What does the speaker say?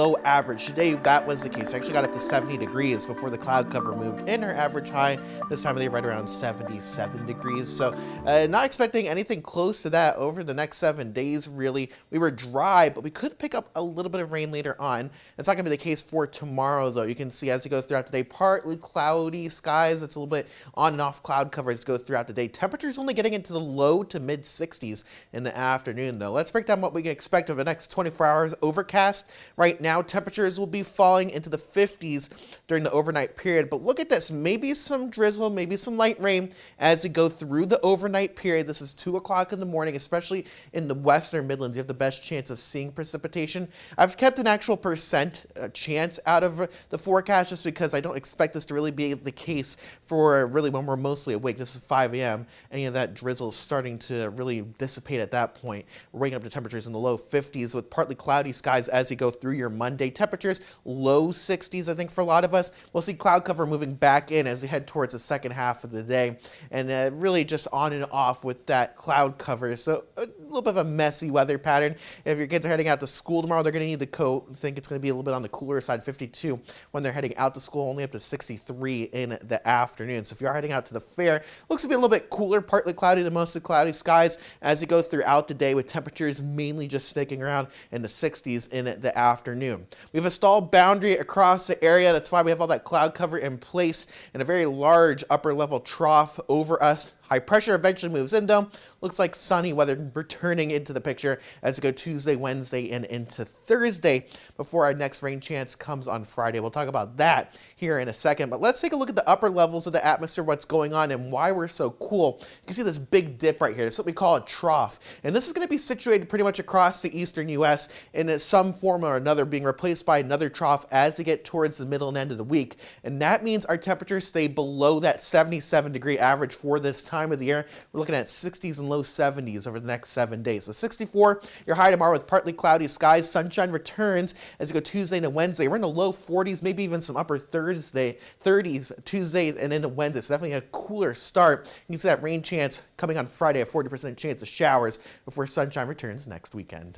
Low average. Today, that was the case. We actually got up to 70 degrees before the cloud cover moved in. Our average high this time of the year right around 77 degrees. So not expecting anything close to that over the next 7 days, really. We were dry, but we could pick up a little bit of rain later on. It's not going to be the case for tomorrow, though. You can see as you go throughout the day, partly cloudy skies. It's a little bit on and off cloud cover as you go throughout the day. Temperatures only getting into the low to mid 60s in the afternoon, though. Let's break down what we can expect over the next 24 hours. Overcast right now. Temperatures will be falling into the 50s during the overnight period, but look at this, maybe some drizzle, maybe some light rain as you go through the overnight period. This is 2 o'clock in the morning, especially in the western Midlands. You have the best chance of seeing precipitation. I've kept an actual percent chance out of the forecast just because I don't expect this to really be the case for really when we're mostly awake. This is 5 a.m. Any of that drizzle is starting to really dissipate at that point. We're waking up to temperatures in the low 50s with partly cloudy skies as you go through your Monday. Temperatures low 60s, I think, for a lot of us. We'll see cloud cover moving back in as we head towards the second half of the day, and really just on and off with that cloud cover. So a little bit of a messy weather pattern. If your kids are heading out to school tomorrow, they're going to need the coat. I think it's going to be a little bit on the cooler side, 52 when they're heading out to school, only up to 63 in the afternoon. So if you are heading out to the fair, looks to be a little bit cooler, partly cloudy to mostly cloudy skies as you go throughout the day with temperatures mainly just sticking around in the 60s in the afternoon. We have a stall boundary across the area. That's why we have all that cloud cover in place and a very large upper level trough over us. High pressure eventually moves in, though. Looks like sunny weather returning into the picture as we go Tuesday, Wednesday, and into Thursday before our next rain chance comes on Friday. We'll talk about that here in a second. But let's take a look at the upper levels of the atmosphere, what's going on, and why we're so cool. You can see this big dip right here. This is what we call a trough. And this is going to be situated pretty much across the eastern U.S. in some form or another, being replaced by another trough as we get towards the middle and end of the week. And that means our temperatures stay below that 77-degree average for this time of the year. We're looking at 60s and low 70s over the next 7 days. So 64, your high tomorrow with partly cloudy skies. Sunshine returns as you go Tuesday into Wednesday. We're in the low 40s, maybe even some upper 30s Tuesday and into Wednesday. So definitely a cooler start. You can see that rain chance coming on Friday, a 40% chance of showers before sunshine returns next weekend.